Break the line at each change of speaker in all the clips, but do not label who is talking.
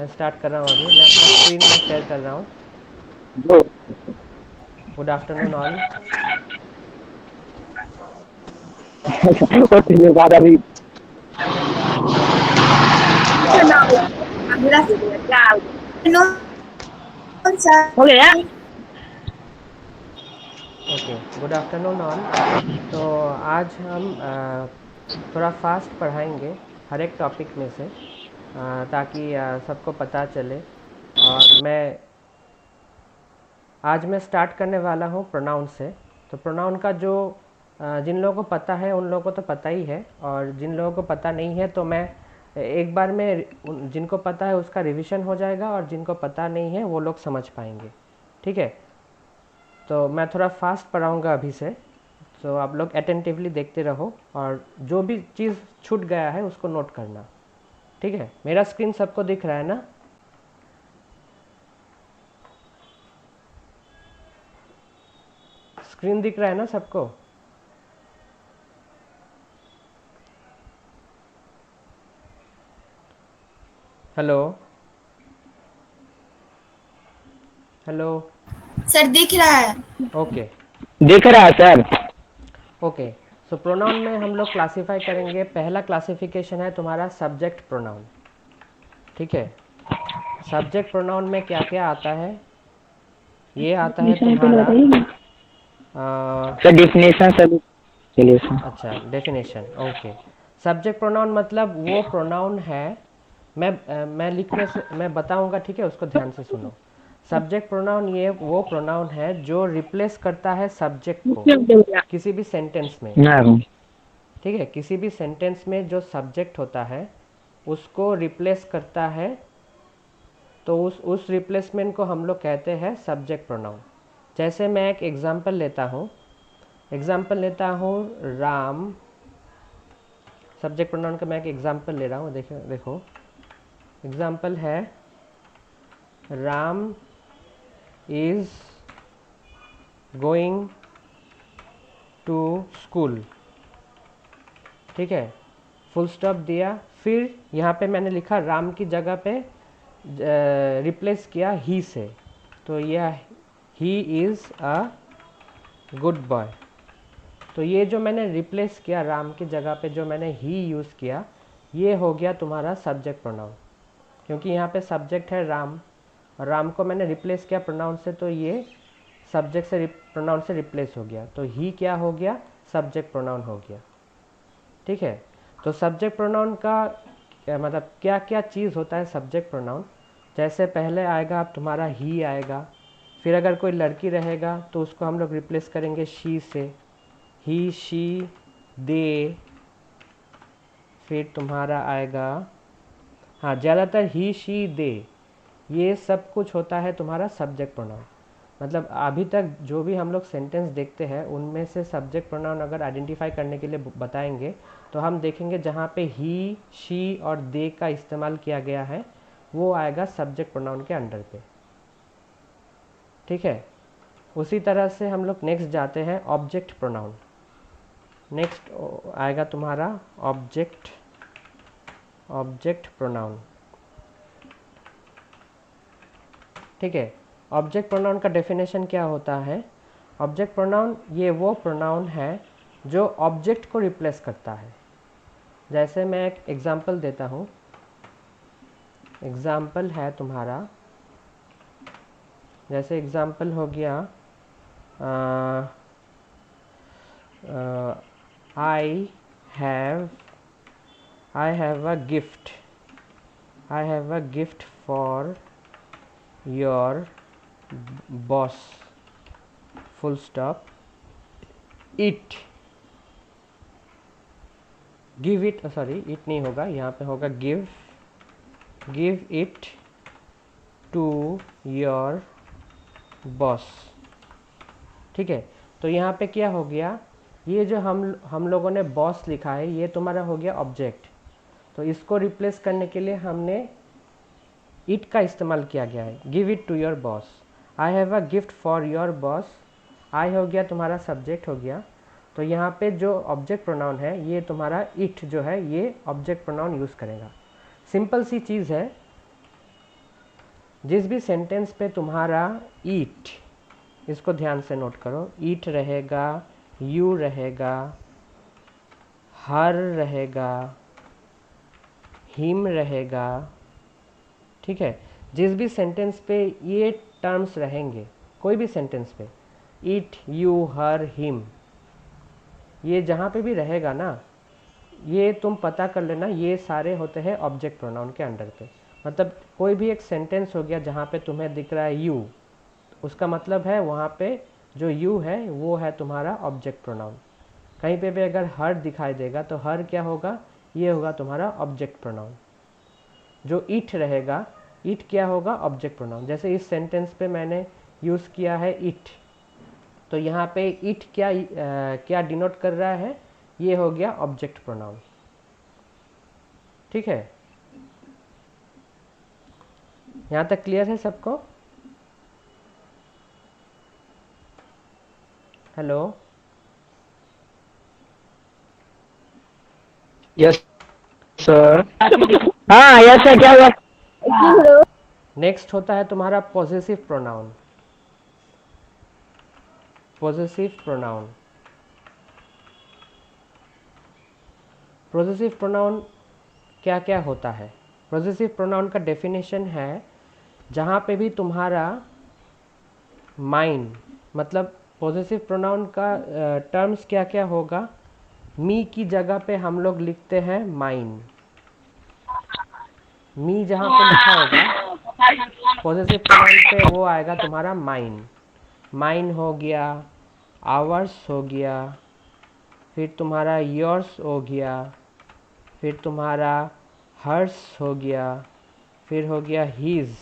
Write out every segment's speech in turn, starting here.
मैं स्टार्ट कर रहा हूँ। अभी मैं अपना स्क्रीन में शेयर कर रहा हूँ। Good afternoon all.
उसके बाद अभी हो गया।
Okay, good afternoon all. तो आज हम थोड़ा फास्ट पढ़ाएंगे हर एक टॉपिक में से, ताकि सबको पता चले। और आज मैं स्टार्ट करने वाला हूँ प्रोनाउन से। तो प्रोनाउन का जो जिन लोगों को पता है उन लोगों को तो पता ही है, और जिन लोगों को पता नहीं है तो मैं एक बार में जिनको पता है उसका रिवीजन हो जाएगा, और जिनको पता नहीं है वो लोग समझ पाएंगे। ठीक है, तो मैं थोड़ा फास्ट पढ़ाऊँगा अभी से, तो आप लोग अटेंटिवली देखते रहो, और जो भी चीज़ छूट गया है उसको नोट करना। ठीक है, मेरा स्क्रीन सबको दिख रहा है ना? स्क्रीन दिख रहा है ना सबको? Hello hello.
सर दिख रहा है।
ओके
दिख रहा है सर।
ओके। सो प्रोनाउन में हम लोग क्लासिफाई करेंगे। पहला क्लासिफिकेशन है तुम्हारा सब्जेक्ट प्रोनाउन। ठीक है, सब्जेक्ट प्रोनाउन में क्या क्या आता है? ये आता है
डेफिनेशन पहले
तुम्हारा
बताइए सर। डेफिनेशन सर, चलिए सर।
अच्छा, डेफिनेशन। ओके, सब्जेक्ट प्रोनाउन मतलब वो प्रोनाउन है। मैं लिखने से मैं बताऊंगा, ठीक है? उसको ध्यान से सुनो। सब्जेक्ट प्रोनाउन ये वो प्रोनाउन है जो रिप्लेस करता है सब्जेक्ट को किसी भी सेंटेंस में।
ना
ठीक है, किसी भी सेंटेंस में जो सब्जेक्ट होता है उसको रिप्लेस करता है, तो उस रिप्लेसमेंट को हम लोग कहते हैं सब्जेक्ट प्रोनाउन। जैसे मैं एक एग्जांपल लेता हूँ राम। सब्जेक्ट प्रोनाउन का मैं एक एग्जांपल ले रहा हूँ। देखो देखो, एग्जांपल है Ram is going to school. ठीक है, फुल स्टॉप दिया, फिर यहाँ पे मैंने लिखा राम की जगह पे रिप्लेस किया ही से, तो यह he is a good boy. तो ये जो मैंने रिप्लेस किया राम की जगह पे, जो मैंने ही यूज़ किया, ये हो गया तुम्हारा सब्जेक्ट प्रोनाउन। क्योंकि यहाँ पे सब्जेक्ट है राम, और राम को मैंने रिप्लेस किया प्रोनाउन से, तो ये सब्जेक्ट से प्रोनाउन से रिप्लेस हो गया, तो ही क्या हो गया? सब्जेक्ट प्रोनाउन हो गया। ठीक है, तो सब्जेक्ट प्रोनाउन का मतलब क्या क्या चीज़ होता है सब्जेक्ट प्रोनाउन? जैसे पहले आएगा आप तुम्हारा ही आएगा, फिर अगर कोई लड़की रहेगा तो उसको हम लोग रिप्लेस करेंगे शी से, ही शी दे। फिर तुम्हारा आएगा, हाँ, ज़्यादातर ही शी दे, ये सब कुछ होता है तुम्हारा सब्जेक्ट प्रोनाउन। मतलब अभी तक जो भी हम लोग सेंटेंस देखते हैं उनमें से सब्जेक्ट प्रोनाउन अगर आइडेंटिफाई करने के लिए बताएंगे, तो हम देखेंगे जहाँ पे ही शी और दे का इस्तेमाल किया गया है वो आएगा सब्जेक्ट प्रोनाउन के अंडर पे। ठीक है, उसी तरह से हम लोग नेक्स्ट जाते हैं ऑब्जेक्ट प्रोनाउन। नेक्स्ट आएगा तुम्हारा ऑब्जेक्ट प्रोनाउन। ठीक है, ऑब्जेक्ट प्रोनाउन का डेफिनेशन क्या होता है? ऑब्जेक्ट प्रोनाउन ये वो प्रोनाउन है जो ऑब्जेक्ट को रिप्लेस करता है। जैसे मैं एक एग्जांपल देता हूँ। एग्जांपल है तुम्हारा, जैसे एग्जांपल हो गया I have a gift, I have a gift for your boss, full stop, it, give it, sorry it नहीं होगा, यहाँ पे होगा give it to your boss. ठीक है, तो यहाँ पे क्या हो गया? ये जो हम लोगों ने बॉस लिखा है ये तुम्हारा हो गया ऑब्जेक्ट, तो इसको रिप्लेस करने के लिए हमने इट का इस्तेमाल किया गया है। Give it to your boss, I have a gift for your boss, आई हो गया तुम्हारा सब्जेक्ट हो गया। तो यहाँ पे जो ऑब्जेक्ट प्रोनाउन है ये तुम्हारा इट जो है ये ऑब्जेक्ट प्रोनाउन यूज़ करेगा। सिंपल सी चीज़ है, जिस भी सेंटेंस पे तुम्हारा ईट, इसको ध्यान से नोट करो, ईट रहेगा, यू रहेगा, हर रहेगा, हिम रहेगा, ठीक है। जिस भी सेंटेंस पे ये टर्म्स रहेंगे, कोई भी सेंटेंस पे ईट, यू, हर, हिम, ये जहाँ पे भी रहेगा ना, ये तुम पता कर लेना, ये सारे होते हैं ऑब्जेक्ट प्रोनाउन के अंडर पे। मतलब कोई भी एक सेंटेंस हो गया जहाँ पे तुम्हें दिख रहा है यू, उसका मतलब है वहाँ पे जो यू है वो है तुम्हारा ऑब्जेक्ट प्रोनाउन। कहीं पे भी अगर हर दिखाई देगा तो हर क्या होगा, ये होगा तुम्हारा ऑब्जेक्ट प्रोनाउन। जो ईट रहेगा, ईट क्या होगा, ऑब्जेक्ट प्रोनाउन। जैसे इस सेंटेंस पे मैंने यूज़ किया है ईट, तो यहाँ पे ईट क्या डिनोट कर रहा है, ये हो गया ऑब्जेक्ट प्रोनाउन, ठीक है। यहाँ तक क्लियर है सबको? Hello,
yes sir. हाँ यस सर, क्या हुआ?
नेक्स्ट होता है तुम्हारा possessive pronoun. Possessive pronoun, possessive pronoun क्या क्या होता है? पॉजेसिव प्रोनाउन का डेफिनेशन है जहाँ पे भी तुम्हारा माइन, मतलब पॉजेसिव प्रोनाउन का टर्म्स क्या क्या होगा, मी की जगह पे हम लोग लिखते हैं माइन। मी जहाँ पे लिखा होगा पॉजेसिव प्रोनाउन पे वो आएगा तुम्हारा माइन। माइन हो गया, आवर्स हो गया, फिर तुम्हारा योर्स हो गया, फिर तुम्हारा हर्स हो गया, फिर हो गया हीज,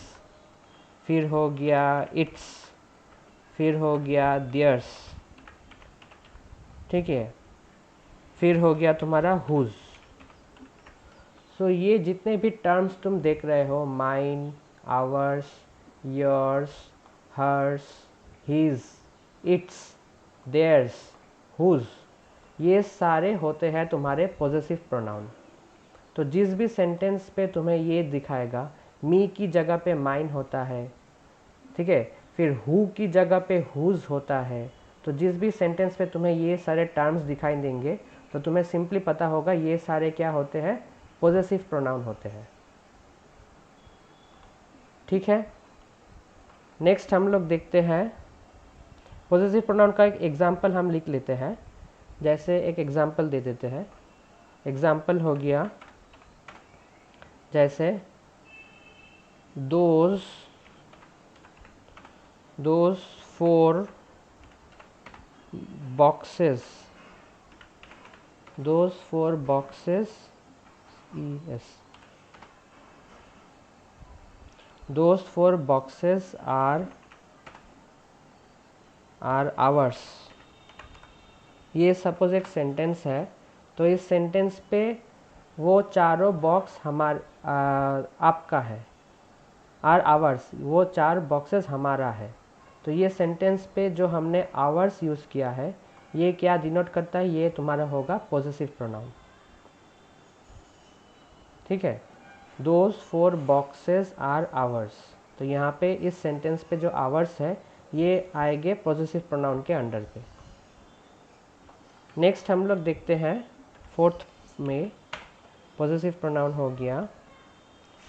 फिर हो गया इट्स, फिर हो गया देयर्स, ठीक है, फिर हो गया तुम्हारा हुज। सो ये जितने भी टर्म्स तुम देख रहे हो, mine, ours, yours, hers, his, its, theirs, whose, ये सारे होते हैं तुम्हारे पॉजेसिव प्रोनाउन। तो जिस भी सेंटेंस पे तुम्हें ये दिखाएगा मी की जगह पे माइन होता है, ठीक है, फिर हु की जगह पे हुज होता है, तो जिस भी सेंटेंस पे तुम्हें ये सारे टर्म्स दिखाई देंगे तो तुम्हें सिंपली पता होगा ये सारे क्या होते हैं, पॉजेसिव प्रोनाउन होते हैं, ठीक है। नेक्स्ट हम लोग देखते हैं पॉजेसिव प्रोनाउन का एक एग्जाम्पल हम लिख लेते हैं। जैसे एक एग्जाम्पल दे देते हैं। एग्जाम्पल हो गया जैसे those 4 boxes, those 4 boxes, yes, those 4 boxes are ours। ये सपोज एक सेंटेंस है, तो इस सेंटेंस पे वो चारों बॉक्स आपका है, आर आवर्स, वो 4 बॉक्सेस हमारा है। तो ये सेंटेंस पे जो हमने आवर्स यूज़ किया है, ये क्या डिनोट करता है, ये तुम्हारा होगा पॉजेसिव प्रोनाउन, ठीक है। दोज 4 बॉक्सेस आर आवर्स, तो यहाँ पे इस सेंटेंस पे जो आवर्स है ये आएंगे पॉजेसिव प्रोनाउन के अंडर पे। नेक्स्ट हम लोग देखते हैं फोर्थ में पॉजेसिव प्रोनाउन हो गया,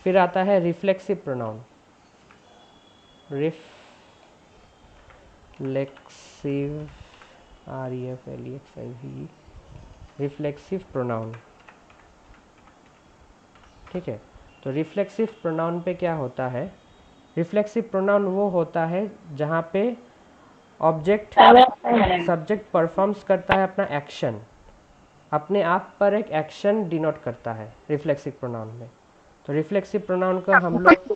फिर आता है reflexive pronoun. Reflexive, REFLEXIV, reflexive pronoun, ठीक है। तो रिफ्लेक्सिव प्रोनाउन पे क्या होता है, रिफ्लेक्सिव प्रोनाउन वो होता है जहाँ पे ऑब्जेक्ट सब्जेक्ट परफॉर्म्स करता है अपना एक्शन, अपने आप पर एक एक्शन डिनोट करता है रिफ्लेक्सिव प्रोनाउन में। तो रिफ्लेक्सिव प्रोनाउन का हम लोग,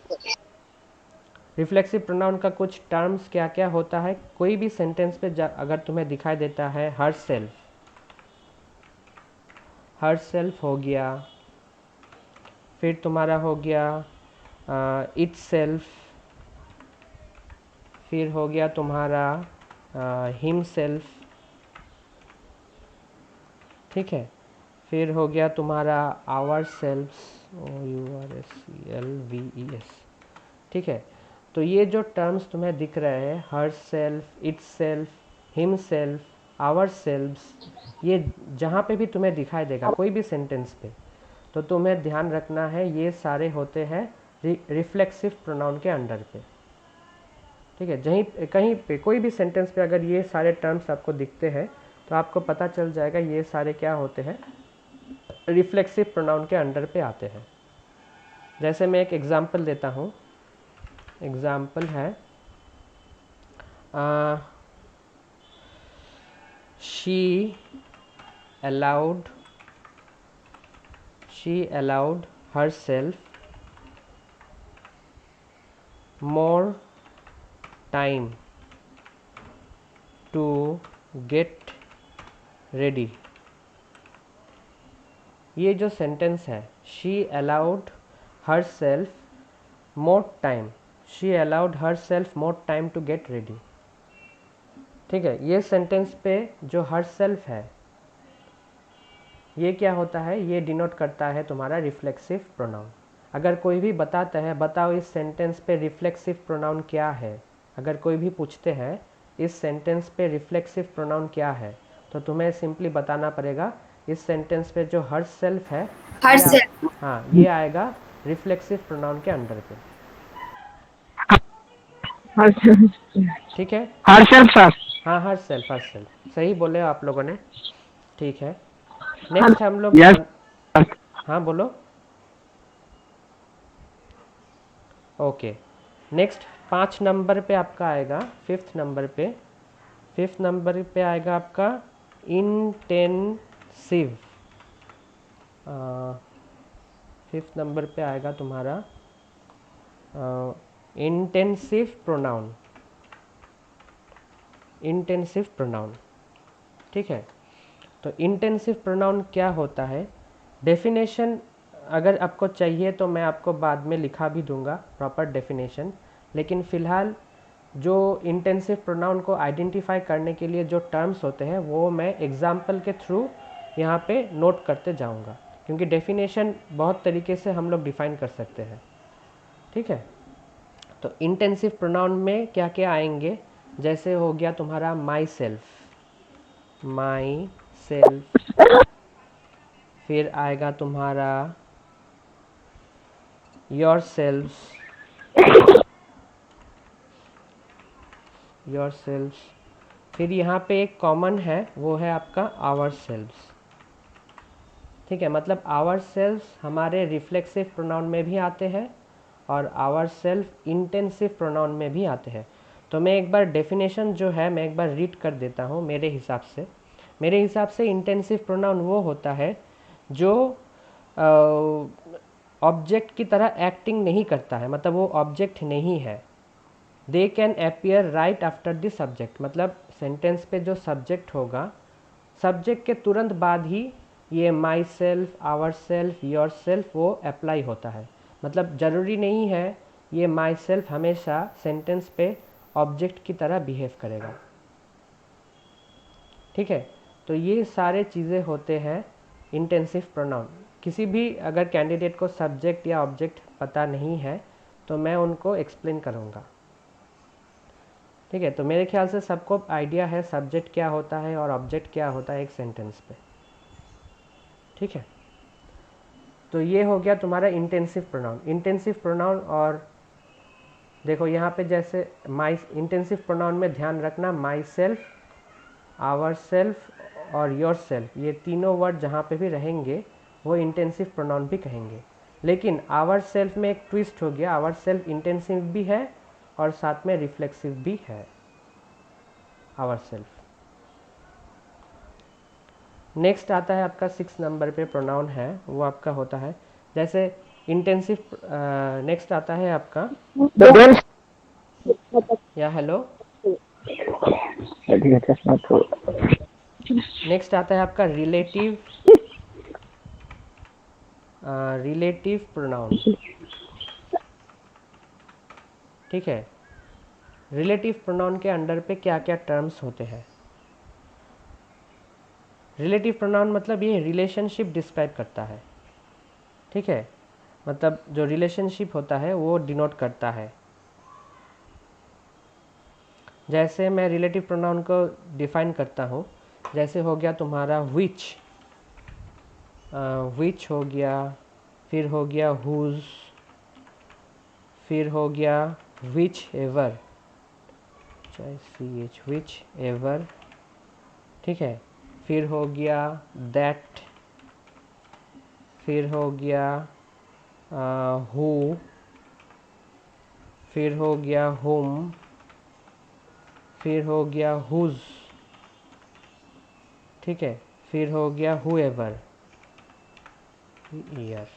रिफ्लेक्सिव प्रोनाउन का कुछ टर्म्स क्या क्या होता है, कोई भी सेंटेंस पे अगर तुम्हें दिखाई देता है हर सेल्फ, हर सेल्फ हो गया, फिर तुम्हारा हो गया इट सेल्फ, फिर हो गया तुम्हारा हिम सेल्फ, ठीक है, फिर हो गया तुम्हारा आवर सेल्फ्स, OURSELVES, ठीक है। तो ये जो टर्म्स तुम्हें दिख रहे हैं, herself, itself, himself, ourselves, ये जहाँ पे भी तुम्हें दिखाई देगा कोई भी सेंटेंस पे, तो तुम्हें ध्यान रखना है ये सारे होते हैं रिफ्लेक्सिव प्रोनाउन के अंडर पे। ठीक है, जहीं कहीं पे कोई भी सेंटेंस पे अगर ये सारे टर्म्स आपको दिखते हैं तो आपको पता चल जाएगा ये सारे क्या होते हैं, रिफ्लेक्सिव प्रोनाउन के अंडर पे आते हैं। जैसे मैं एक एग्जांपल देता हूँ, एग्जाम्पल है she allowed herself more time to get ready। ये जो सेंटेंस है, she allowed herself more time, she allowed herself more time to get ready। ठीक है, ये सेंटेंस पे जो हर सेल्फ है ये क्या होता है, ये डिनोट करता है तुम्हारा रिफ्लेक्सिव प्रोनाउन। अगर कोई भी बताता है बताओ इस सेंटेंस पे रिफ्लेक्सिव प्रोनाउन क्या है, अगर कोई भी पूछते हैं इस सेंटेंस पे रिफ्लेक्सिव प्रोनाउन क्या है, तो तुम्हें सिंपली बताना पड़ेगा इस सेंटेंस पे जो हर सेल्फ है
हर
ये
सेल्फ।
हाँ ये आएगा रिफ्लेक्सिव प्रोनाउन के अंडर पे। ठीक है,
हर सेल्फ सर।
हाँ हर सेल्फ सही बोले आप लोगों ने। ठीक है, नेक्स्ट हम लोग
यस।
हाँ बोलो। ओके, नेक्स्ट 5 नंबर पे आपका आएगा, 5th नंबर पे आएगा आपका इंटेंसिव। 5th नंबर पे आएगा तुम्हारा इंटेंसिव प्रोनाउन। ठीक है, तो इंटेंसिव प्रोनाउन क्या होता है, डेफिनेशन अगर आपको चाहिए तो मैं आपको बाद में लिखा भी दूंगा प्रॉपर डेफिनेशन, लेकिन फ़िलहाल जो इंटेंसिव प्रोनाउन को आइडेंटिफाई करने के लिए जो टर्म्स होते हैं वो मैं एग्जाम्पल के थ्रू यहाँ पे नोट करते जाऊँगा, क्योंकि डेफिनेशन बहुत तरीके से हम लोग डिफ़ाइन कर सकते हैं। ठीक है, तो इंटेंसिव प्रोनाउन में क्या क्या आएंगे, जैसे हो गया तुम्हारा माई सेल्फ, फिर आएगा तुम्हारा योर सेल्व्स, फिर यहाँ पे एक कॉमन है वो है आपका आवर सेल्व्स। ठीक है, मतलब आवर सेल्व्स हमारे रिफ्लेक्सिव प्रोनाउन में भी आते हैं और आवर सेल्फ इंटेंसिव प्रोनाउन में भी आते हैं। तो मैं एक बार डेफिनेशन जो है मैं एक बार रीड कर देता हूँ। मेरे हिसाब से इंटेंसिव प्रोनाउन वो होता है जो ऑब्जेक्ट की तरह एक्टिंग नहीं करता है, मतलब वो ऑब्जेक्ट नहीं है। They can appear right after the subject, मतलब सेंटेंस पे जो सब्जेक्ट होगा, सब्जेक्ट के तुरंत बाद ही ये myself, ourself, yourself वो अप्लाई होता है। मतलब ज़रूरी नहीं है ये माई सेल्फ हमेशा सेंटेंस पे ऑब्जेक्ट की तरह बिहेव करेगा। ठीक है, तो ये सारे चीज़ें होते हैं इंटेंसिव प्रोनाउन। किसी भी अगर कैंडिडेट को सब्जेक्ट या ऑब्जेक्ट पता नहीं है तो मैं उनको एक्सप्लेन करूँगा। ठीक है, तो मेरे ख्याल से सबको आइडिया है सब्जेक्ट क्या होता है और ऑब्जेक्ट क्या होता है एक सेंटेंस पे। ठीक है, तो ये हो गया तुम्हारा इंटेंसिव प्रोनाउन। और देखो यहाँ पे जैसे माई इंटेंसिव प्रोनाउन में ध्यान रखना माई सेल्फ, आवर सेल्फ और योर सेल्फ, ये तीनों वर्ड जहाँ पे भी रहेंगे वो इंटेंसिव प्रोनाउन भी कहेंगे। लेकिन आवर सेल्फ में एक ट्विस्ट हो गया, आवर सेल्फ इंटेंसिव भी है और साथ में रिफ्लेक्सिव भी है आवर सेल्फ। नेक्स्ट आता है आपका 6 नंबर पे प्रोनाउन है, वो आपका होता है जैसे इंटेंसिव। नेक्स्ट आता है आपका या हेलो, नेक्स्ट आता है आपका रिलेटिव प्रोनाउन। ठीक है, रिलेटिव प्रोनाउन के अंडर पे क्या क्या टर्म्स होते हैं। रिलेटिव प्रोनाउन मतलब ये रिलेशनशिप डिस्क्राइब करता है। ठीक है, मतलब जो रिलेशनशिप होता है वो डिनोट करता है। जैसे मैं रिलेटिव प्रोनाउन को डिफाइन करता हूँ, जैसे हो गया तुम्हारा विच, विच हो गया, फिर हो गया हुज, फिर हो गया which ever, CH which ever, ठीक है। फिर हो गया दैट, फिर हो गया हु, फिर हो गया हुम, फिर हो गया हुज, ठीक है। फिर हो गया हुएवर, ईयर।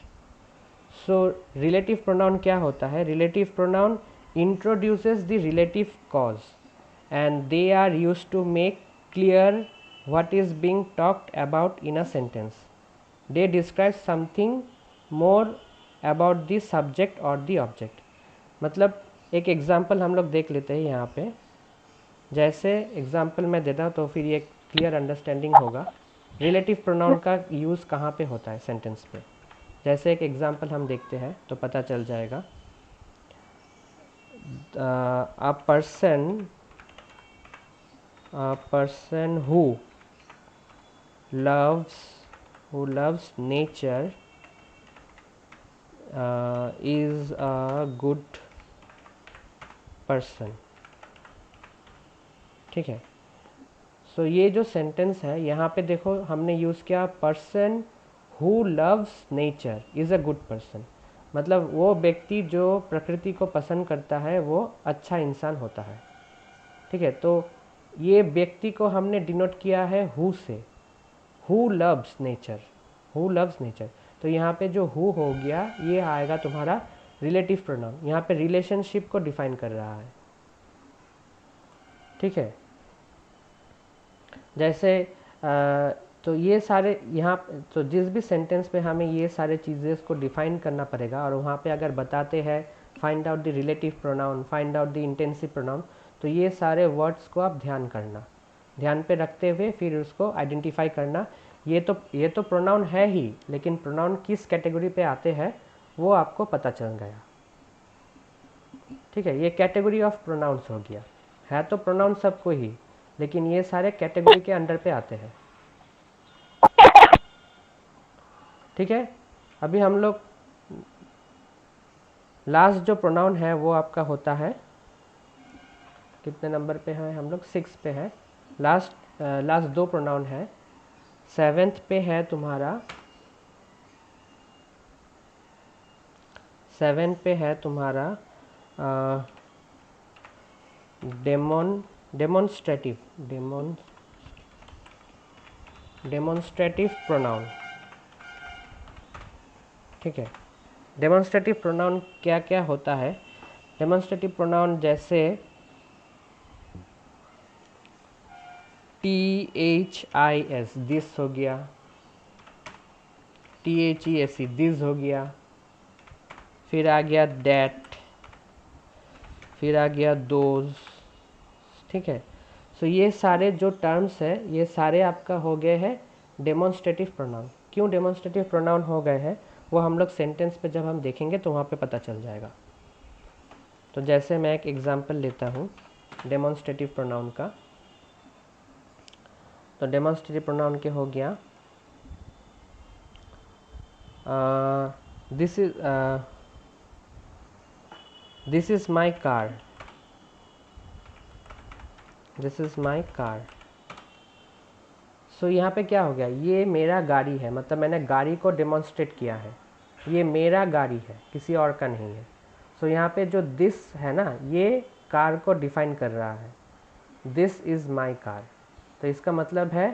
सो रिलेटिव प्रोनाउन क्या होता है? Relative pronoun introduces the relative clause and they are used to make clear what is being talked about in a sentence. They describe something more about the subject or the object. मतलब एक example हम लोग देख लेते हैं यहाँ पे। जैसे एग्जाम्पल मैं देता हूँ तो फिर ये क्लियर अंडरस्टैंडिंग होगा रिलेटिव प्रोनाउन का यूज़ कहाँ पे होता है सेंटेंस पे। जैसे एक एग्जाम्पल हम देखते हैं तो पता चल जाएगा। a person who loves nature is a good person, ठीक है। सो ये जो सेंटेंस है यहाँ पे देखो हमने यूज़ किया person who loves nature is a good person, मतलब वो व्यक्ति जो प्रकृति को पसंद करता है वो अच्छा इंसान होता है, ठीक है। तो ये व्यक्ति को हमने डिनोट किया है हु से, who loves nature, who loves nature. तो यहाँ पे जो हु हो गया ये आएगा तुम्हारा रिलेटिव प्रोनाउन, यहाँ पे रिलेशनशिप को डिफाइन कर रहा है, ठीक है। जैसे तो ये सारे यहाँ तो जिस भी सेंटेंस पे हमें ये सारे चीज़ें को डिफाइन करना पड़ेगा और वहाँ पे अगर बताते हैं find out the relative pronoun, find out the intensive pronoun, तो ये सारे वर्ड्स को आप ध्यान पे रखते हुए फिर उसको आइडेंटिफाई करना। ये तो प्रोनाउन है ही, लेकिन प्रोनाउन किस कैटेगरी पे आते हैं वो आपको पता चल गया, ठीक है। ये कैटेगरी ऑफ प्रोनाउंस हो गया, है तो प्रोनाउन सबको ही, लेकिन ये सारे कैटेगरी के अंडर पे आते हैं, ठीक है। अभी हम लोग लास्ट जो प्रोनाउन है वो आपका होता है, कितने नंबर पे है हम लोग? 6 पे है। लास्ट दो प्रोनाउन है। 7th पे है तुम्हारा, 7 पे है तुम्हारा डेमोन्स्ट्रेटिव प्रोनाउन, ठीक है। डेमोन्स्ट्रेटिव प्रोनाउन क्या क्या होता है? डेमोन्स्ट्रेटिव प्रोनाउन जैसे THIS दिस हो गया, THESE दिस हो गया, फिर आ गया दैट, फिर आ गया दोज, ठीक है। सो ये सारे जो टर्म्स है ये सारे आपका हो गए हैं डेमोन्स्ट्रेटिव प्रोनाउन। क्यों डेमोन्स्ट्रेटिव प्रोनाउन हो गए हैं वो हम लोग सेंटेंस पे जब हम देखेंगे तो वहाँ पे पता चल जाएगा। तो जैसे मैं एक एग्जांपल लेता हूँ डेमोन्स्ट्रेटिव प्रोनाउन का। तो डेमोन्स्ट्रेटिव प्रोनाउन के हो गया this is my car, this is my car. So यहाँ पे क्या हो गया, ये मेरा गाड़ी है, मतलब मैंने गाड़ी को डेमोन्स्ट्रेट किया है, ये मेरा गाड़ी है, किसी और का नहीं है। सो यहाँ पे जो दिस है ना ये कार को डिफाइन कर रहा है, दिस इज़ माई कार। तो इसका मतलब है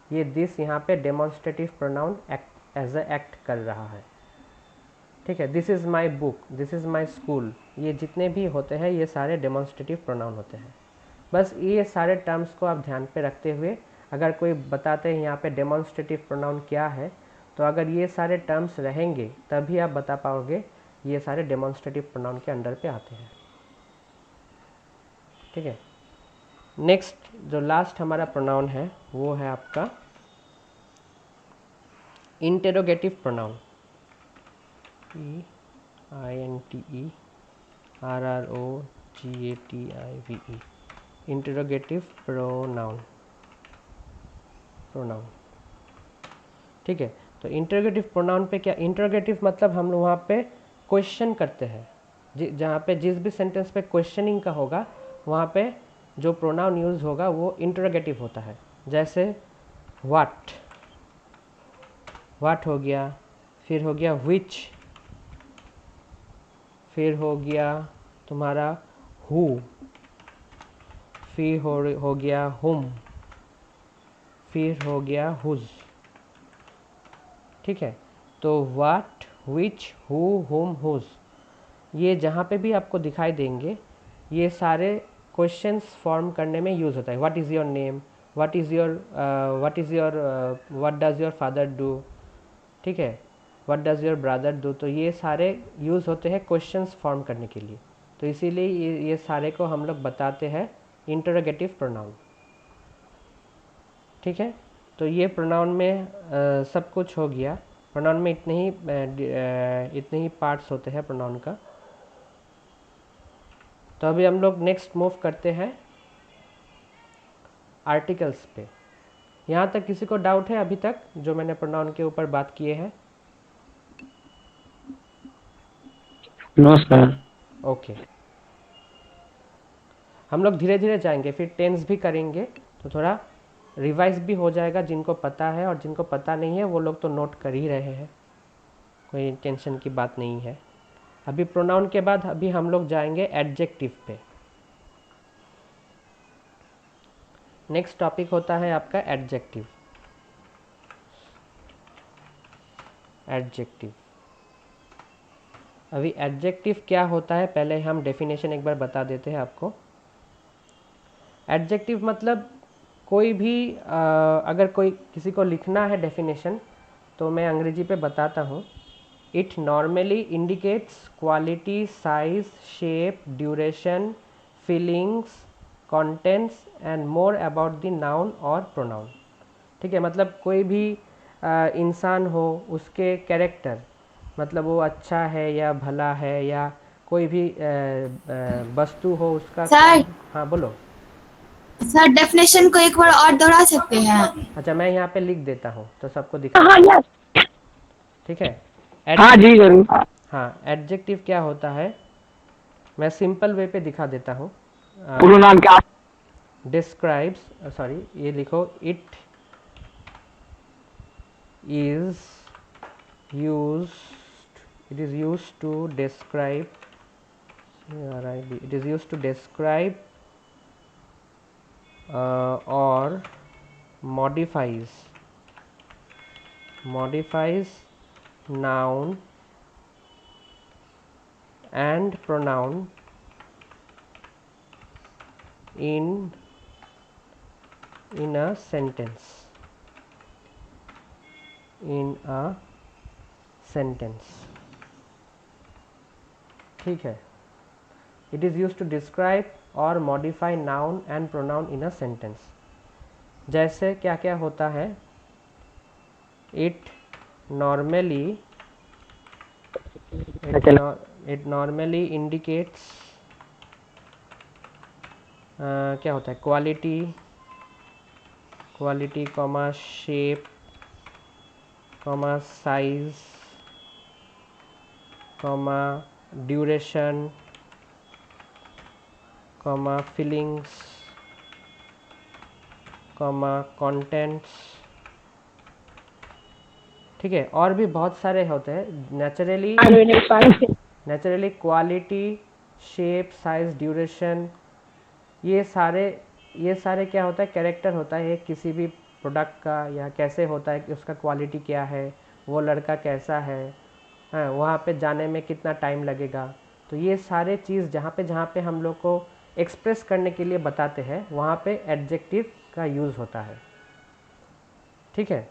ये दिस यहाँ पे demonstrative pronoun as a act कर रहा है, ठीक है। This is my book, this is my school, ये जितने भी होते हैं ये सारे डेमोन्स्ट्रेटिव प्रोनाउन होते हैं। बस ये सारे टर्म्स को आप ध्यान पे रखते हुए अगर कोई बताते हैं यहाँ पे डेमोन्स्ट्रेटिव प्रोनाउन क्या है, तो अगर ये सारे टर्म्स रहेंगे तभी आप बता पाओगे ये सारे डेमोन्स्ट्रेटिव प्रोनाउन के अंडर पे आते हैं, ठीक है। नेक्स्ट जो लास्ट हमारा प्रोनाउन है वो है आपका interrogative pronoun, INTERROGATIVE। Interrogative pronoun. ठीक है, तो इंटरोगेटिव प्रोनाउन पे क्या, इंटरोगेटिव मतलब हम लोग वहाँ पे क्वेश्चन करते हैं, जहाँ पे जिस भी सेंटेंस पे क्वेश्चनिंग का होगा वहाँ पे जो प्रोनाउन यूज़ होगा वो इंटरोगेटिव होता है। जैसे व्हाट, व्हाट हो गया, फिर हो गया विच, फिर हो गया तुम्हारा हु, फिर हो गया हुम, फिर हो गया हुज। ठीक है, तो व्हाट, विच, हु, हुम, हुज, ये जहाँ पे भी आपको दिखाई देंगे ये सारे क्वेश्चंस फॉर्म करने में यूज़ होता है। What is your name, what is your what does your father do, ठीक है, what does your brother do, तो ये सारे यूज़ होते हैं क्वेश्चंस फॉर्म करने के लिए। तो इसीलिए ये सारे को हम लोग बताते हैं इंटरोगेटिव प्रोनाउन। ठीक है, तो ये प्रोनाउन में सब कुछ हो गया। प्रोनाउन में इतने ही पार्ट्स होते हैं प्रोनाउन का। तो अभी हम लोग नेक्स्ट मूव करते हैं आर्टिकल्स पे। यहाँ तक किसी को डाउट है अभी तक जो मैंने प्रोनाउन के ऊपर बात किए हैं?
No sir.
ओके, हम लोग धीरे धीरे जाएंगे, फिर टेंस भी करेंगे, तो थोड़ा रिवाइज भी हो जाएगा। जिनको पता है और जिनको पता नहीं है वो लोग तो नोट कर ही रहे हैं, कोई टेंशन की बात नहीं है। अभी प्रोनाउन के बाद अभी हम लोग जाएंगे एडजेक्टिव पे। नेक्स्ट टॉपिक होता है आपका एडजेक्टिव। एडजेक्टिव, अभी एडजेक्टिव क्या होता है पहले हम डेफिनेशन एक बार बता देते हैं आपको। एडजेक्टिव मतलब कोई भी अगर कोई किसी को लिखना है डेफिनेशन तो मैं अंग्रेजी पे बताता हूँ। It normally indicates quality, size, shape, duration, feelings, contents and more about the noun और प्रोनाउन। ठीक है, मतलब कोई भी इंसान हो उसके कैरेक्टर, मतलब वो अच्छा है या भला है, या कोई भी वस्तु हो उसका
सर
हाँ बोलो।
सर डेफिनेशन को एक बार और दोहरा सकते हैं?
अच्छा, मैं यहाँ पे लिख देता हूँ तो सबको दिखा।
हाँ यस।
ठीक है,
हाँ जी जरूर।
हाँ, एडजेक्टिव क्या होता है मैं सिंपल वे पे दिखा देता हूँ।
पूरा नाम क्या?
डिस्क्राइब्स, सॉरी ये लिखो, it is used to describe, it is used to describe or modifies noun and pronoun in a sentence, ठीक है। It is use to describe और modify noun and pronoun in a sentence. जैसे क्या क्या होता है, इट नॉर्मली इंडिकेट्स, क्या होता है, quality comma shape comma size comma duration comma feelings comma contents. ठीक है, और भी बहुत सारे होते हैं। Naturally quality, shape, size, duration, ये सारे क्या होता है, कैरेक्टर होता है किसी भी प्रोडक्ट का, या कैसे होता है कि उसका क्वालिटी क्या है, वो लड़का कैसा है, हाँ, वहाँ पे जाने में कितना टाइम लगेगा। तो ये सारे चीज़ जहाँ पे हम लोग को एक्सप्रेस करने के लिए बताते हैं वहाँ पे एडजेक्टिव का यूज़ होता है। ठीक है,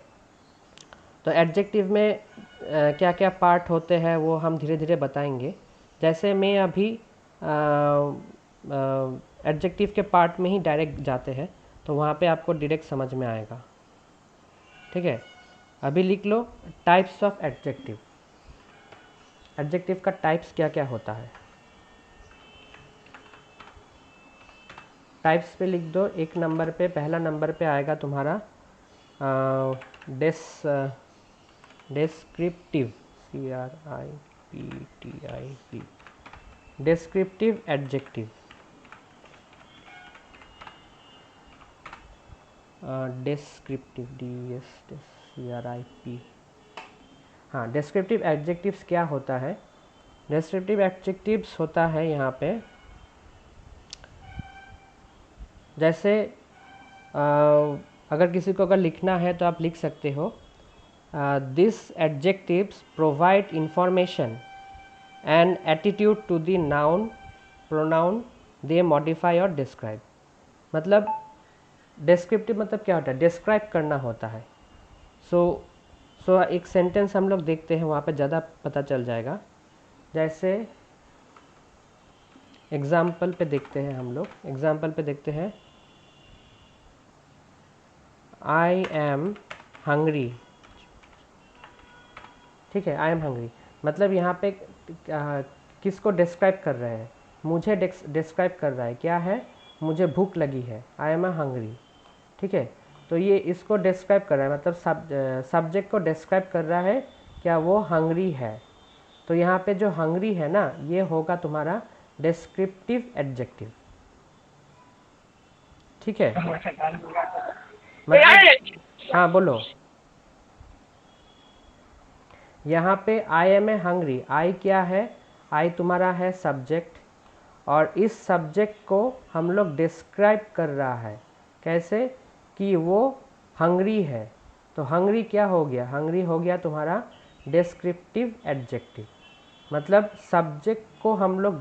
तो एडजेक्टिव में क्या क्या पार्ट होते हैं वो हम धीरे धीरे बताएंगे। जैसे मैं अभी एडजेक्टिव के पार्ट में ही डायरेक्ट जाते हैं तो वहाँ पे आपको डायरेक्ट समझ में आएगा। ठीक है, अभी लिख लो टाइप्स ऑफ एडजेक्टिव। एडजेक्टिव का टाइप्स क्या क्या होता है। टाइप्स पे लिख दो। एक नंबर पे, पहला नंबर पे आएगा तुम्हारा descriptive, CRIPTIV, descriptive adjective, descriptive, DESCRIP। हाँ, descriptive adjectives क्या होता है? descriptive adjectives होता है यहाँ पे, जैसे अगर किसी को अगर लिखना है तो आप लिख सकते हो this adjectives provide information and attitude to the noun pronoun they modify और डिस्क्राइब। मतलब डिस्क्रिप्टिव मतलब क्या होता है? डिस्क्राइब करना होता है। सो एक सेंटेंस हम लोग देखते हैं, वहाँ पे ज़्यादा पता चल जाएगा। जैसे एग्जाम्पल पे देखते हैं, हम लोग एग्जाम्पल पे देखते हैं, आई एम हंग्री। ठीक है, आई एम हंग्री मतलब यहाँ पे किसको डिस्क्राइब कर रहे हैं? मुझे डिस्क्राइब कर रहा है, क्या है? मुझे भूख लगी है, आई एम हंग्री। ठीक है, तो ये इसको डिस्क्राइब कर रहा है, मतलब सब्जेक्ट को डिस्क्राइब कर रहा है, क्या वो हंग्री है। तो यहाँ पे जो हंग्री है ना, ये होगा तुम्हारा डिस्क्रिप्टिव एडजेक्टिव। ठीक है, मतलब हाँ बोलो। यहाँ पे आई एम ए हंग्री, आई क्या है? आई तुम्हारा है सब्जेक्ट, और इस सब्जेक्ट को हम लोग डिस्क्राइब कर रहा है, कैसे? कि वो हंग्री है। तो हंग्री क्या हो गया? हंग्री हो गया तुम्हारा डिस्क्रिप्टिव एडजेक्टिव। मतलब सब्जेक्ट को हम लोग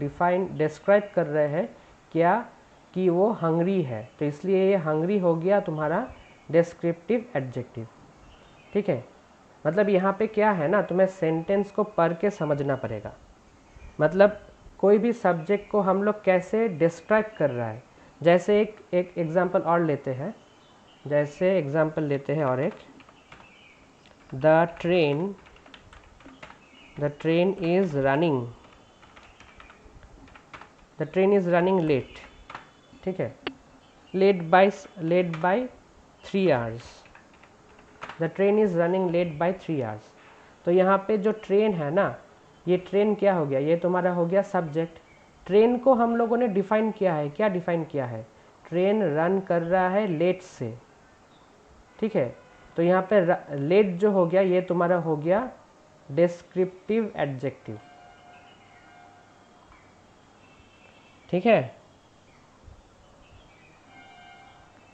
डिस्क्राइब कर रहे हैं, क्या? कि वो हंग्री है, तो इसलिए ये हंग्री हो गया तुम्हारा डिस्क्रिप्टिव एडजेक्टिव। ठीक है, मतलब यहाँ पे क्या है ना, तुम्हें सेंटेंस को पढ़ के समझना पड़ेगा। मतलब कोई भी सब्जेक्ट को हम लोग कैसे डिस्क्राइब कर रहा है। जैसे एक एग्जांपल और लेते हैं, जैसे एग्जांपल लेते हैं और एक, the train is running late. ठीक है, late by 3 hours। The train is running late by 3 hours। तो यहाँ पे जो ट्रेन है ना, ये ट्रेन क्या हो गया? ये तुम्हारा हो गया सब्जेक्ट। ट्रेन को हम लोगों ने डिफाइन किया है, क्या डिफाइन किया है? ट्रेन रन कर रहा है लेट से। ठीक है, तो यहाँ पे लेट जो हो गया, ये तुम्हारा हो गया डिस्क्रिप्टिव एडजेक्टिव। ठीक है,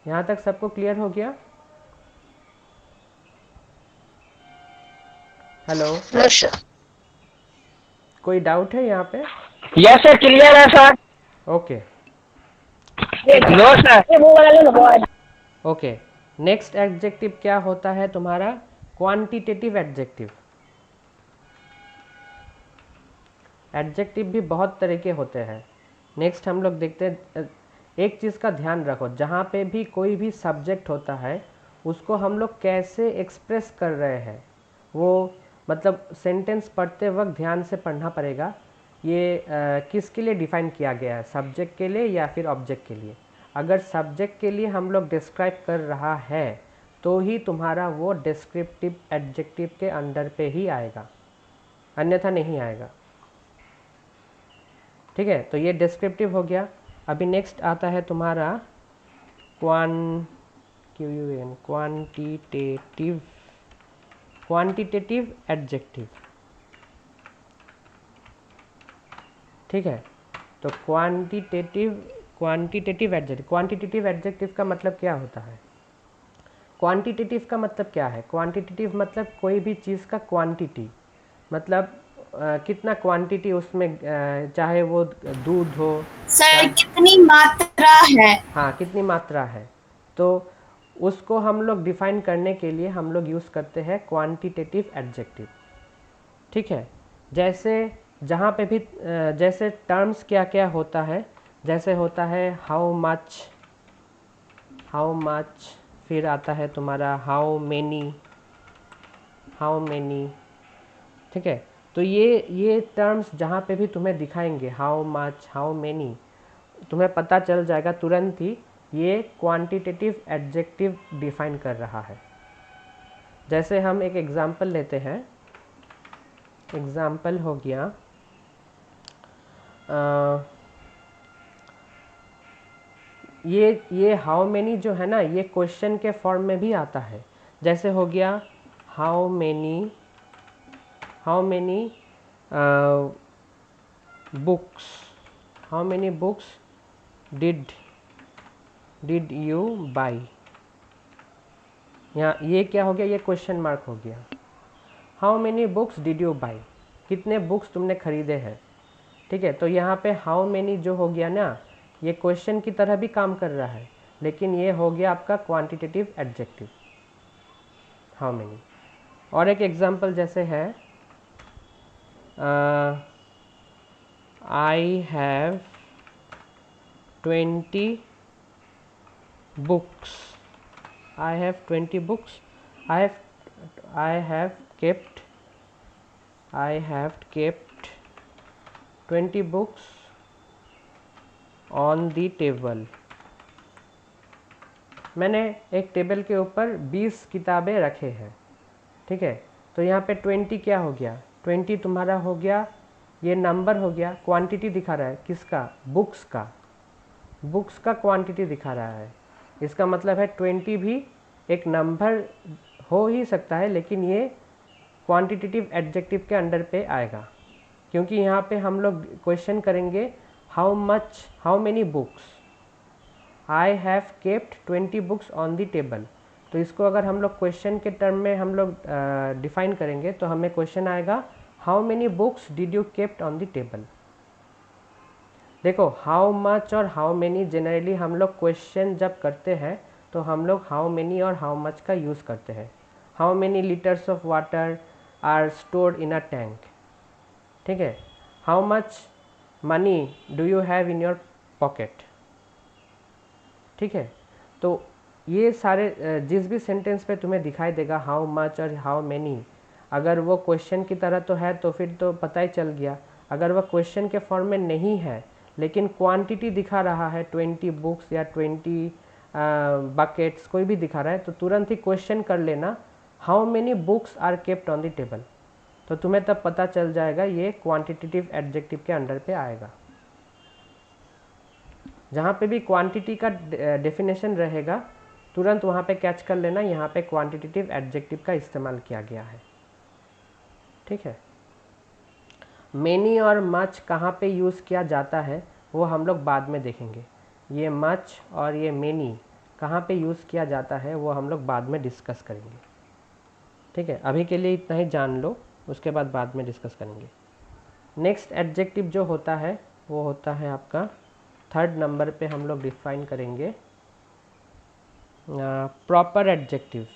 यहाँ तक सबको क्लियर हो गया? हेलो, कोई डाउट है यहाँ पे?
यस सर, क्लियर है sir.
Okay
no sir.
Okay, next adjective क्या होता है तुम्हारा? Quantitative adjective. एडजेक्टिव भी बहुत तरह के होते हैं। नेक्स्ट हम लोग देखते हैं, एक चीज़ का ध्यान रखो, जहाँ पे भी कोई भी सब्जेक्ट होता है, उसको हम लोग कैसे एक्सप्रेस कर रहे हैं, वो मतलब सेंटेंस पढ़ते वक्त ध्यान से पढ़ना पड़ेगा। ये किसके लिए डिफाइन किया गया है? सब्जेक्ट के लिए या फिर ऑब्जेक्ट के लिए? अगर सब्जेक्ट के लिए हम लोग डिस्क्राइब कर रहा है, तो ही तुम्हारा वो डिस्क्रिप्टिव एडजेक्टिव के अंडर पे ही आएगा, अन्यथा नहीं आएगा। ठीक है, तो ये डिस्क्रिप्टिव हो गया। अभी नेक्स्ट आता है तुम्हारा क्वांटिटेटिव एडजेक्टिव। ठीक है, तो क्वांटिटेटिव एडजेक्टिव का मतलब क्या होता है? क्वांटिटेटिव का मतलब क्या है? क्वांटिटेटिव मतलब कोई भी चीज़ का क्वांटिटी, मतलब कितना क्वांटिटी उसमें, चाहे वो दूध हो।
सर कितनी मात्रा है?
हाँ, कितनी मात्रा है, तो उसको हम लोग डिफाइन करने के लिए हम लोग यूज़ करते हैं क्वांटिटेटिव एडजेक्टिव। ठीक है, जैसे जहाँ पे भी जैसे टर्म्स क्या क्या होता है, जैसे होता है हाउ मच, फिर आता है तुम्हारा हाउ मेनी। ठीक है, तो ये टर्म्स जहाँ पे भी तुम्हें दिखाएंगे, हाउ मच, हाउ मेनी, तुम्हें पता चल जाएगा तुरंत ही ये क्वांटिटेटिव एडजेक्टिव डिफाइन कर रहा है। जैसे हम एक एग्जाम्पल लेते हैं, एग्जाम्पल हो गया ये हाउ मेनी जो है ना, ये क्वेश्चन के फॉर्म में भी आता है। जैसे हो गया how many books did you by. यहाँ ये क्या हो गया, ये क्वेश्चन मार्क हो गया। How many books did you by, कितने बुक्स तुमने खरीदे हैं। ठीक है, तो यहाँ पे हाउ मेनी जो हो गया ना, ये क्वेश्चन की तरह भी काम कर रहा है, लेकिन ये हो गया आपका क्वांटिटेटिव एडजेक्टिव, हाउ मेनी। और एक एग्जांपल जैसे है I have 20 books, I have 20 books. I have kept 20 books on the table. मैंने एक टेबल के ऊपर 20 किताबें रखे हैं। ठीक है, तो यहाँ पे 20 क्या हो गया, 20 तुम्हारा हो गया, ये नंबर हो गया, क्वांटिटी दिखा रहा है किसका, बुक्स का क्वांटिटी दिखा रहा है। इसका मतलब है 20 भी एक नंबर हो ही सकता है, लेकिन ये क्वांटिटेटिव एडजेक्टिव के अंडर पे आएगा, क्योंकि यहाँ पे हम लोग क्वेश्चन करेंगे how many books, I have kept 20 books on the table. तो इसको अगर हम लोग क्वेश्चन के टर्म में हम लोग डिफाइन करेंगे तो हमें क्वेश्चन आएगा how many books did you kept on the table. देखो हाउ मच और हाउ मेनी जनरली हम लोग क्वेश्चन जब करते हैं तो हम लोग हाउ मेनी और हाउ मच का यूज़ करते हैं। How many litres of water are stored in a tank. ठीक है, how much money do you have in your pocket. ठीक है, तो ये सारे जिस भी सेंटेंस पे तुम्हें दिखाई देगा हाउ मच और हाउ मेनी, अगर वो क्वेश्चन की तरह तो है तो फिर तो पता ही चल गया। अगर वह क्वेश्चन के फॉर्म में नहीं है लेकिन क्वांटिटी दिखा रहा है 20 बुक्स या 20 बकेट्स कोई भी दिखा रहा है, तो तुरंत ही क्वेश्चन कर लेना how many books are kept on the table. तो तुम्हें तब पता चल जाएगा ये क्वांटिटेटिव एडजेक्टिव के अंडर पे आएगा। जहाँ पे भी क्वांटिटी का डेफिनेशन रहेगा तुरंत वहाँ पे कैच कर लेना, यहाँ पे क्वांटिटेटिव एडजेक्टिव का इस्तेमाल किया गया है। ठीक है, मेनी और मच कहाँ पे यूज़ किया जाता है वो हम लोग बाद में देखेंगे। ये मच और ये मेनी कहाँ पे यूज़ किया जाता है वो हम लोग बाद में डिस्कस करेंगे। ठीक है, अभी के लिए इतना ही जान लो, उसके बाद में डिस्कस करेंगे। नेक्स्ट एडजेक्टिव जो होता है वो होता है आपका 3rd नंबर पे हम लोग डिफाइन करेंगे proper adjective.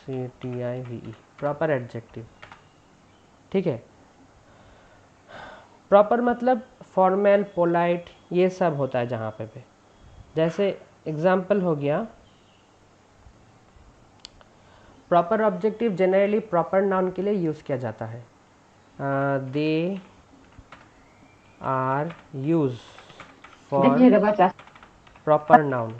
CTIVE, proper adjective. ठीक है, प्रॉपर मतलब फॉर्मल, पोलाइट, ये सब होता है जहाँ पे जैसे एग्जाम्पल हो गया proper objective generally proper noun के लिए यूज़ किया जाता है। They are use for proper noun.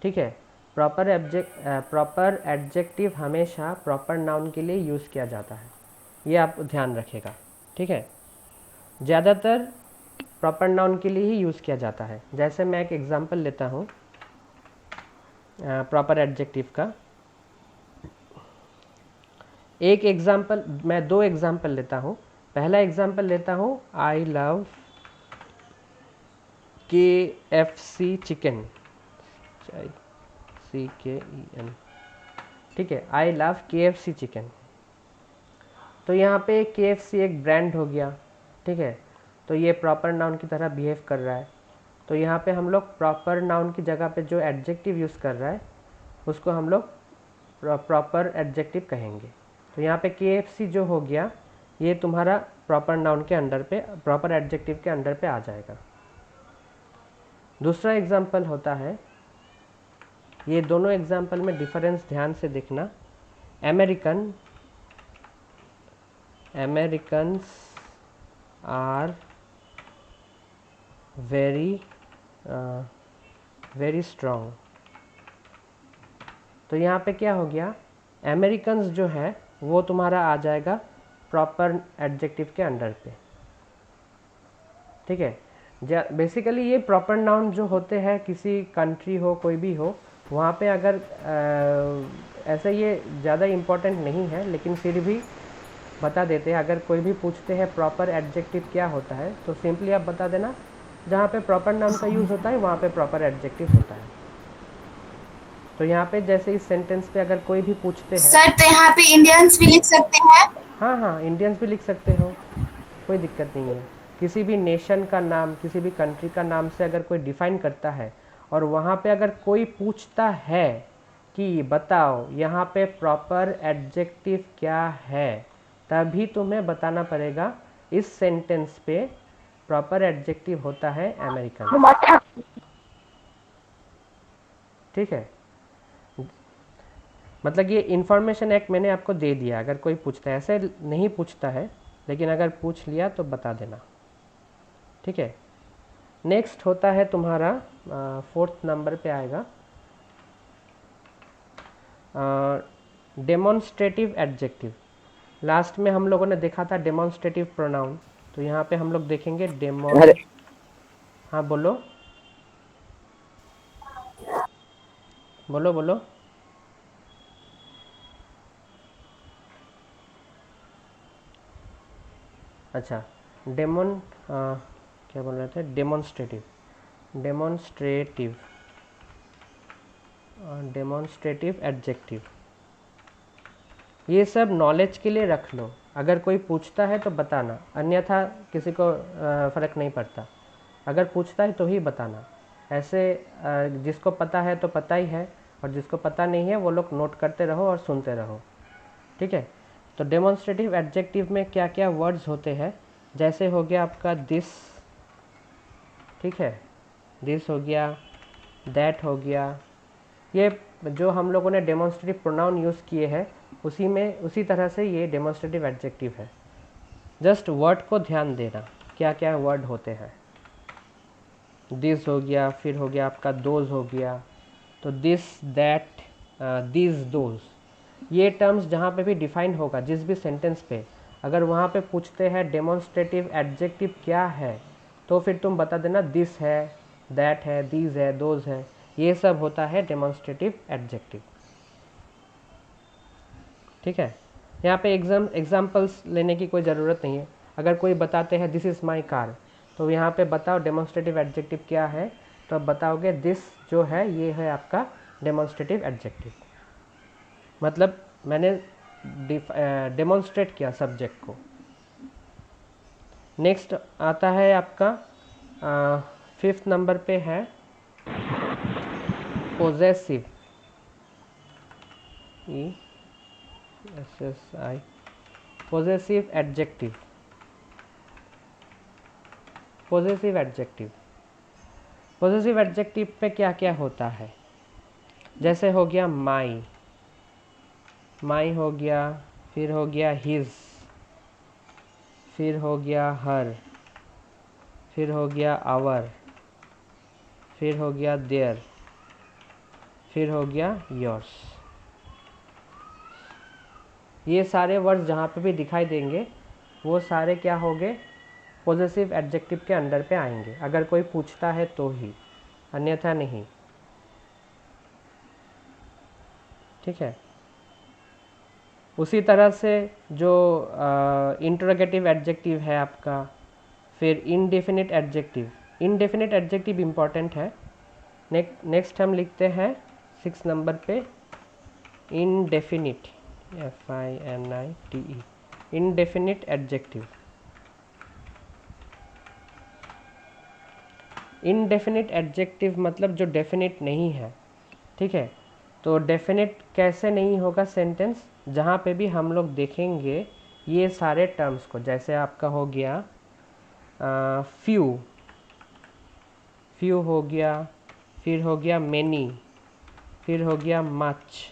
ठीक है, प्रॉपर एडजेक्टिव हमेशा प्रॉपर नाउन के लिए यूज़ किया जाता है, ये आप ध्यान रखिएगा। ठीक है, ज़्यादातर प्रॉपर नाउन के लिए ही यूज़ किया जाता है। जैसे मैं एक एग्जांपल लेता हूँ प्रॉपर एडजेक्टिव का। एक एग्जांपल, मैं 2 एग्जांपल लेता हूँ। पहला एग्जांपल लेता हूँ I love KFC chicken, CKEN। ठीक है, आई लव KFC चिकन। तो यहाँ पे KFC एक ब्रांड हो गया। ठीक है, तो ये प्रॉपर नाउन की तरह बिहेव कर रहा है। तो यहाँ पे हम लोग प्रॉपर नाउन की जगह पे जो एडजेक्टिव यूज़ कर रहा है उसको हम लोग प्रॉपर एडजेक्टिव कहेंगे। तो यहाँ पे KFC जो हो गया ये तुम्हारा प्रॉपर नाउन के अंडर पे, प्रॉपर एडजेक्टिव के अंडर पे आ जाएगा। दूसरा एग्जाम्पल होता है, ये दोनों एग्जाम्पल में डिफरेंस ध्यान से देखना। American Americans are very very strong. तो यहाँ पे क्या हो गया, अमेरिकन्स जो है वो तुम्हारा आ जाएगा प्रॉपर एडजेक्टिव के अंडर पे। ठीक है, बेसिकली ये प्रॉपर नाउन जो होते हैं, किसी कंट्री हो कोई भी हो, वहाँ पे अगर ऐसे ये ज़्यादा इम्पोर्टेंट नहीं है, लेकिन फिर भी बता देते हैं। अगर कोई भी पूछते हैं प्रॉपर एडजेक्टिव क्या होता है, तो सिंपली आप बता देना जहाँ पे प्रॉपर नाउन का यूज़ होता है वहाँ पे प्रॉपर एडजेक्टिव होता है। तो यहाँ पे जैसे इस सेंटेंस पे अगर कोई भी पूछते हैं,
सर तो यहाँ पे इंडियंस भी लिख सकते हैं?
हाँ हाँ, इंडियंस भी लिख सकते हो, कोई दिक्कत नहीं है। किसी भी नेशन का नाम, किसी भी कंट्री का नाम से अगर कोई डिफाइन करता है और वहाँ पे अगर कोई पूछता है कि बताओ यहाँ पे प्रॉपर एडजेक्टिव क्या है, तभी तुम्हें बताना पड़ेगा इस सेंटेंस पे प्रॉपर एडजेक्टिव होता है अमेरिकन। ठीक है, मतलब ये इन्फॉर्मेशन एक मैंने आपको दे दिया। अगर कोई पूछता है, ऐसे नहीं पूछता है, लेकिन अगर पूछ लिया तो बता देना। ठीक है, नेक्स्ट होता है तुम्हारा 4th नंबर पे आएगा डेमोन्स्ट्रेटिव एडजेक्टिव। लास्ट में हम लोगों ने देखा था डेमोन्स्ट्रेटिव प्रोनाउन, तो यहाँ पे हम लोग देखेंगे हाँ बोलो बोलो बोलो। अच्छा, क्या बोल रहे थे, डेमोन्स्ट्रेटिव एडजेक्टिव। ये सब नॉलेज के लिए रख लो, अगर कोई पूछता है तो बताना, अन्यथा किसी को फ़र्क नहीं पड़ता। अगर पूछता है तो ही बताना। ऐसे जिसको पता है तो पता ही है, और जिसको पता नहीं है वो लोग नोट करते रहो और सुनते रहो। ठीक है, तो डेमोन्स्ट्रेटिव एडजेक्टिव में क्या क्या वर्ड्स होते हैं, जैसे हो गया आपका दिस, ठीक है, दिस हो गया, दैट हो गया। ये जो हम लोगों ने डेमोन्स्ट्रेटिव प्रोनाउन यूज़ किए हैं उसी तरह से ये डेमोन्स्ट्रेटिव एडजेक्टिव है। जस्ट वर्ड को ध्यान देना, क्या क्या वर्ड होते हैं। दिस हो गया, फिर हो गया आपका दोज हो गया, तो दिस दैट दिस दोज, ये टर्म्स जहाँ पे भी डिफाइन होगा जिस भी सेंटेंस पे, अगर वहाँ पे पूछते हैं डेमोन्स्ट्रेटिव एडजेक्टिव क्या है, तो फिर तुम बता देना दिस है, दैट है, दीज है, दोज है, ये सब होता है डेमोन्स्ट्रेटिव एडजेक्टिव। ठीक है, यहाँ पे एग्जाम्पल्स लेने की कोई ज़रूरत नहीं है। अगर कोई बताते हैं दिस इज़ माई कार, तो यहाँ पे बताओ डेमोन्स्ट्रेटिव एडजेक्टिव क्या है, तो अब बताओगे दिस जो है ये है आपका डेमोन्स्ट्रेटिव एडजेक्टिव। मतलब मैंने डेमोन्स्ट्रेट किया सब्जेक्ट को। नेक्स्ट आता है आपका 5th नंबर पे है possessive, ESSI, possessive adjective. Possessive adjective, possessive adjective पे क्या क्या होता है, जैसे हो गया माई, माई हो गया, फिर हो गया हिज, फिर हो गया हर, फिर हो गया आवर, फिर हो गया देयर, फिर हो गया योर्स। ये सारे वर्ड्स जहाँ पे भी दिखाई देंगे वो सारे क्या होंगे, पोजेसिव एडजेक्टिव के अंडर पे आएंगे, अगर कोई पूछता है तो ही, अन्यथा नहीं। ठीक है, उसी तरह से जो इंटरोगेटिव एडजेक्टिव है आपका, फिर indefinite adjective. Indefinite adjective important है। नेक्स्ट हम लिखते हैं 6 नंबर पे indefinite, FINITE, indefinite adjective. Indefinite adjective मतलब जो डेफिनिट नहीं है। ठीक है, तो डेफिनिट कैसे नहीं होगा सेंटेंस, जहाँ पे भी हम लोग देखेंगे ये सारे टर्म्स को, जैसे आपका हो गया फ्यू, फ्यू हो गया, फिर हो गया मेनी, फिर हो गया मच,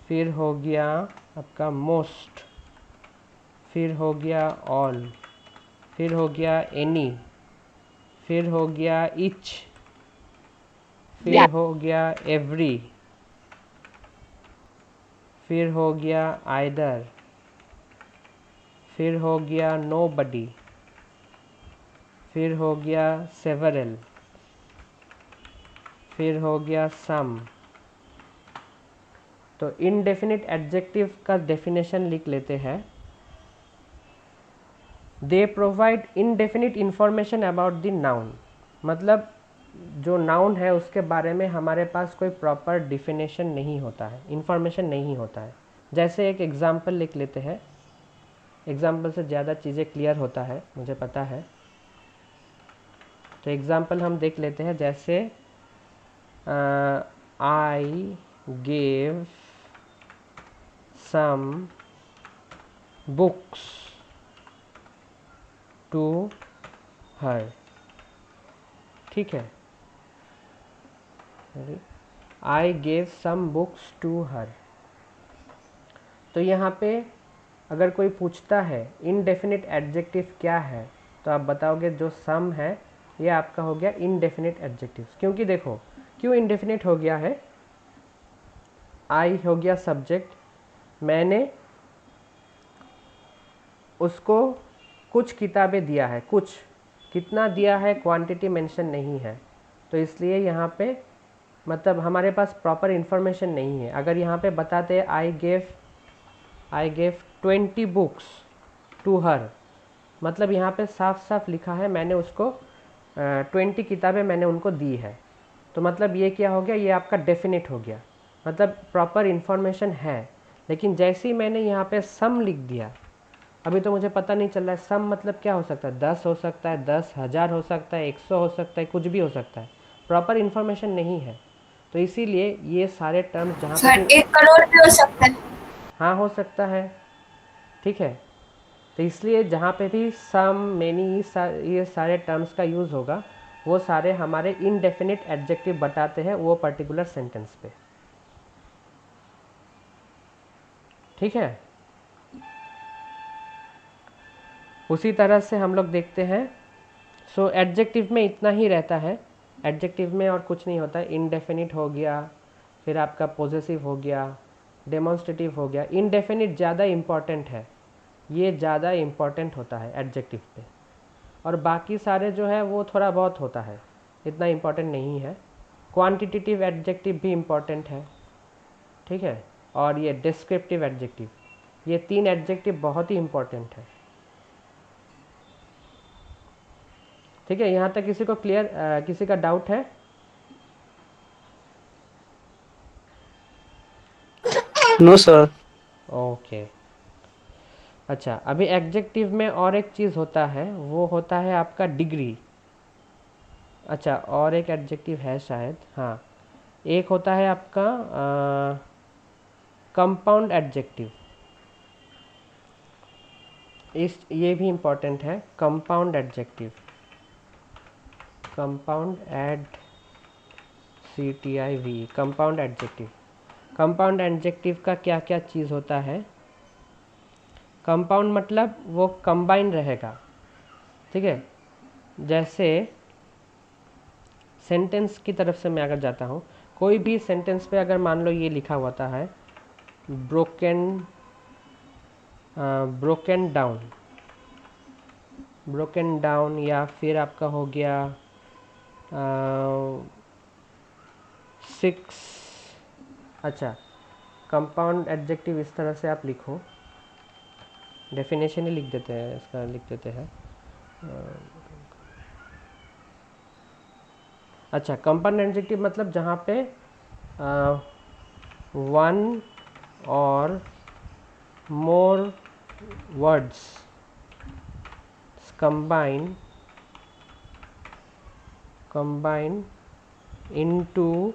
फिर हो गया आपका मोस्ट, फिर हो गया ऑल, फिर हो गया एनी, फिर हो गया ईच, फिर हो गया एवरी, फिर हो गया आइदर, फिर हो गया नोबडी, फिर हो गया सेवरल, फिर हो गया सम। तो इनडेफिनिट एडजेक्टिव का डेफिनेशन लिख लेते हैं। They provide indefinite information about the noun, मतलब जो नाउन है उसके बारे में हमारे पास कोई प्रॉपर डिफिनेशन नहीं होता है, इंफॉर्मेशन नहीं होता है। जैसे एक एग्जाम्पल लिख लेते हैं, एग्जाम्पल से ज़्यादा चीज़ें क्लियर होता है, मुझे पता है। तो एग्जाम्पल हम देख लेते हैं, जैसे I gave some books to her, ठीक है। I gave some books to her. तो यहाँ पे अगर कोई पूछता है इनडेफिनिट एडजेक्टिव क्या है, तो आप बताओगे जो सम है ये आपका हो गया इनडेफिनिट एडजेक्टिव। क्योंकि देखो क्यों इनडेफिनिट हो गया है, आई हो गया सब्जेक्ट, मैंने उसको कुछ किताबें दिया है, कुछ कितना दिया है क्वांटिटी मेंशन नहीं है, तो इसलिए यहाँ पे मतलब हमारे पास प्रॉपर इन्फॉर्मेशन नहीं है। अगर यहाँ पे बताते I gave 20 books to her, मतलब यहाँ पे साफ साफ लिखा है मैंने उसको 20 किताबें मैंने उनको दी है, तो मतलब ये क्या हो गया, ये आपका डेफिनेट हो गया, मतलब प्रॉपर इन्फॉर्मेशन है। लेकिन जैसे ही मैंने यहाँ पे सम लिख दिया, अभी तो मुझे पता नहीं चल रहा है सम मतलब क्या हो सकता है, 10 हो सकता है, 10,000 हो सकता है, 100 हो सकता है, कुछ भी हो सकता है, प्रॉपर इन्फॉर्मेशन नहीं है। तो इसीलिए ये सारे टर्म्स जहाँ पे
सर
भी
1 करोड़ भी हो सकता है।
हाँ हो सकता है, ठीक है। तो इसलिए जहाँ पे भी सम, मेनी, ये सारे टर्म्स का यूज़ होगा, वो सारे हमारे इनडेफिनिट एडजेक्टिव बताते हैं वो पर्टिकुलर सेंटेंस पे, ठीक है। उसी तरह से हम लोग देखते हैं, सो एडजेक्टिव में इतना ही रहता है, एडजेक्टिव में और कुछ नहीं होता है। इनडेफिनिट हो गया, फिर आपका पॉजेसिव हो गया, डेमोन्स्ट्रेटिव हो गया। इनडेफिनिट ज़्यादा इम्पॉर्टेंट है, ये ज़्यादा इम्पॉर्टेंट होता है एडजेक्टिव पे, और बाकी सारे जो है वो थोड़ा बहुत होता है, इतना इम्पॉर्टेंट नहीं है। क्वांटिटेटिव एडजेक्टिव भी इम्पॉर्टेंट है, ठीक है, और ये डिस्क्रिप्टिव एडजेक्टिव, ये 3 एडजेक्टिव बहुत ही इम्पॉर्टेंट है, ठीक है। यहाँ तक किसी को क्लियर, किसी का डाउट है?
No sir.
ओके, अच्छा। अभी एडजेक्टिव में और एक चीज़ होता है, वो होता है आपका डिग्री। अच्छा, और एक एडजेक्टिव है शायद, हाँ, एक होता है आपका कंपाउंड एडजेक्टिव, इस ये भी इम्पॉर्टेंट है। Compound adjective, compound CTIV, compound adjective. Compound adjective का क्या क्या चीज़ होता है, कंपाउंड मतलब वो कंबाइन रहेगा, ठीक है। जैसे सेंटेंस की तरफ से मैं अगर जाता हूँ, कोई भी सेंटेंस पे अगर मान लो ये लिखा होता है ब्रोकन डाउन, या फिर आपका हो गया 6, अच्छा, कंपाउंड एडजेक्टिव इस तरह से आप लिखो, डेफिनेशन ही लिख देते हैं, इसका लिख देते हैं। अच्छा, कंपाउंड एडजेक्टिव मतलब जहाँ पे 1 और more words combine into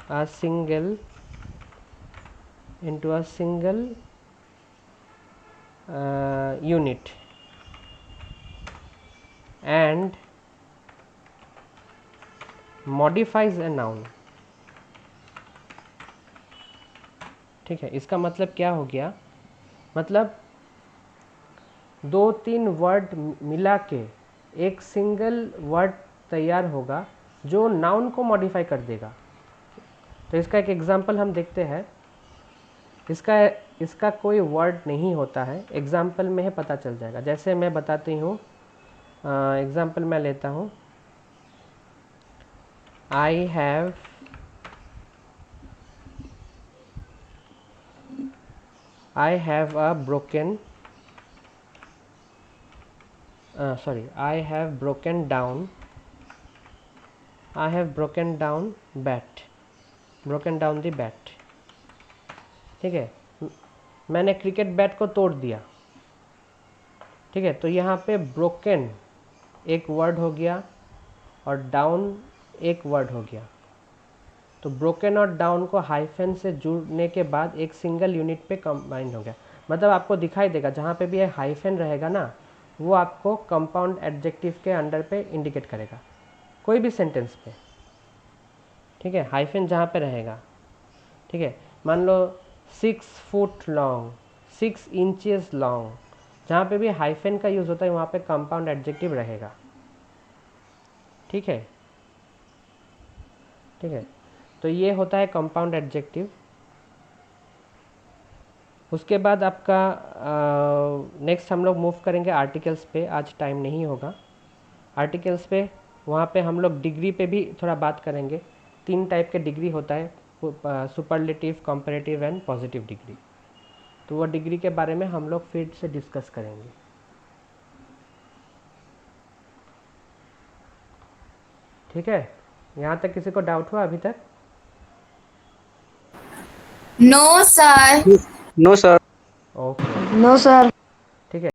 a single unit and modifies a noun, ठीक है। इसका मतलब क्या हो गया, मतलब दो तीन वर्ड मिला के एक सिंगल वर्ड तैयार होगा जो नाउन को मॉडिफाई कर देगा। तो इसका एक एग्जांपल हम देखते हैं। इसका कोई वर्ड नहीं होता है, एग्जांपल में ही पता चल जाएगा। जैसे मैं बताती हूँ, एग्जांपल मैं लेता हूँ, आई have a broken I have broken down the bat। ठीक है, मैंने क्रिकेट बैट को तोड़ दिया। ठीक है, तो यहाँ पे ब्रोकन एक वर्ड हो गया और डाउन एक वर्ड हो गया। तो ब्रोकन और डाउन को हाइफन से जुड़ने के बाद एक सिंगल यूनिट पे कंबाइन हो गया। मतलब आपको दिखाई देगा जहाँ पे भी ये हाइफन रहेगा ना, वो आपको कंपाउंड एडजेक्टिव के अंडर पे इंडिकेट करेगा, कोई भी सेंटेंस पे। ठीक है, हाइफन जहाँ पे रहेगा। ठीक है, मान लो 6 फुट लॉन्ग, 6 इंचेस लॉन्ग, जहाँ पे भी हाइफन का यूज़ होता है वहाँ पे कंपाउंड एडजेक्टिव रहेगा। ठीक है, ठीक है, तो ये होता है कंपाउंड एडजेक्टिव। उसके बाद आपका नेक्स्ट हम लोग मूव करेंगे आर्टिकल्स पे। आज टाइम नहीं होगा आर्टिकल्स पे, वहाँ पे हम लोग डिग्री पे भी थोड़ा बात करेंगे। 3 टाइप के डिग्री होता है, superlative, comparative and positive degree. तो वो डिग्री के बारे में हम लोग फिर से डिस्कस करेंगे। ठीक है, यहाँ तक किसी को डाउट हुआ अभी तक?
No sir.
No sir.
Okay,
no sir.
ठीक है।